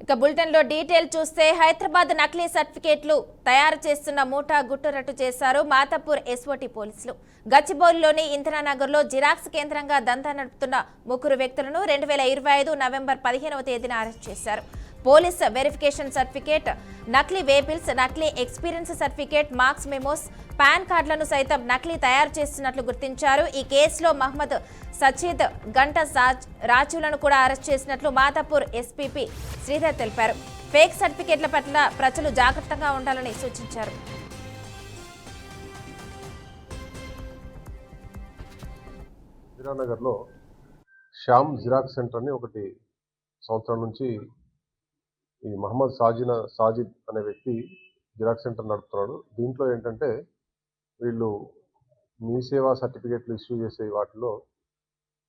ఇక బులెటిన్ లో డీటెయిల్ చూస్తే హైదరాబాద్ నకిలీ సర్టిఫికేట్లు తయారు చేస్తున్న మూటా గుట్టురట్టు చేశారు మాతాపూర్ ఎస్ఓటీ పోలీసులు. గచ్చిబౌలిలోని ఇందిరానగర్ లో జిరాక్స్ కేంద్రంగా దందా నడుపుతున్న ముగ్గురు వ్యక్తులను 2025 నవంబర్ 15వ తేదీన అరెస్ట్ చేశారు. పోలీస్ వెరిఫికేషన్ సర్టిఫికేట్, నకిలీ వేబిల్స్, నకిలీ experience certificate, marks memos, pan కార్డులను సైతం నకిలీ తయారు చేస్తున్నట్లు గుర్తించారు. ఈ కేసులో మహమ్మద్ సచీద్, గంట రాజులను కూడా అరెస్ట్ చేసినట్లు మాతాపూర్ ఎస్పీపీ శ్రీధర్ తెలిపారు. ఫేక్ సర్టిఫికేట్ల పట్ల ప్రజలు జాగ్రత్తగా ఉండాలని సూచించారు. ఇందిరానగర్లో శ్యామ్ జిరాక్స్ సెంటర్ అని ఒకటి సంవత్సరం నుంచి ఈ మహమ్మద్ సాజిద్ అనే వ్యక్తి జిరాక్స్ సెంటర్ నడుపుతున్నాడు. దీంట్లో ఏంటంటే వీళ్ళు మీ సేవా సర్టిఫికేట్లు ఇష్యూ చేసే వాటిలో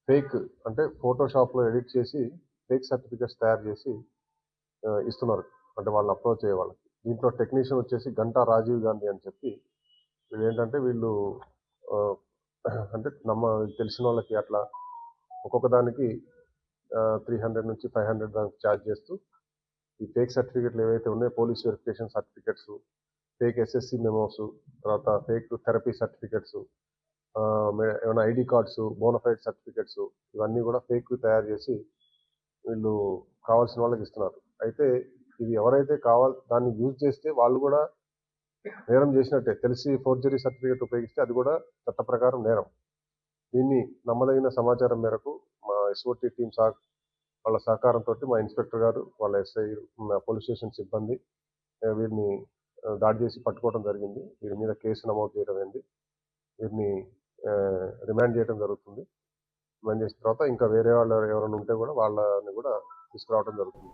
ఫేక్ అంటే ఫోటోషాప్లో ఎడిట్ చేసి ఫేక్ సర్టిఫికేట్స్ తయారు చేసి ఇస్తున్నారు. అంటే వాళ్ళని అప్రోచ్ అయ్యే వాళ్ళకి. దీంట్లో టెక్నీషియన్ వచ్చేసి గంటా రాజీవ్ గాంధీ అని చెప్పి వీళ్ళు ఏంటంటే వీళ్ళు అంటే తెలిసిన వాళ్ళకి అట్లా ఒక్కొక్క దానికి 300 నుంచి 500 దానికి ఛార్జ్ చేస్తూ ఈ ఫేక్ సర్టిఫికేట్లు ఏవైతే ఉన్నాయో police verification certificates, fake SSC memos, తర్వాత ఫేక్ థెరపీ సర్టిఫికేట్స్, ఏమైనా ఐడి కార్డ్స్, బోనఫైడ్ సర్టిఫికేట్స్, ఇవన్నీ కూడా ఫేక్ తయారు చేసి వీళ్ళు కావాల్సిన వాళ్ళకి ఇస్తున్నారు. అయితే ఇవి ఎవరైతే దాన్ని యూజ్ చేస్తే వాళ్ళు కూడా నేరం చేసినట్టే. తెలిసి ఫోర్జరీ సర్టిఫికేట్ ఉపయోగిస్తే అది కూడా చట్ట ప్రకారం నేరం. దీన్ని నమ్మదగిన సమాచారం మేరకు మా ఎస్ఓటీ టీమ్ వాళ్ళ సహకారంతో మా ఇన్స్పెక్టర్ గారు, వాళ్ళ ఎస్ఐ, పోలీస్ స్టేషన్ సిబ్బంది వీరిని దాడి చేసి పట్టుకోవడం జరిగింది. వీరి మీద కేసు నమోదు చేయడం అయింది. వీరిని రిమాండ్ చేయడం జరుగుతుంది. రిమాండ్ చేసిన తర్వాత ఇంకా వేరే వాళ్ళు ఎవరైనా ఉంటే కూడా వాళ్ళని కూడా తీసుకురావడం జరుగుతుంది.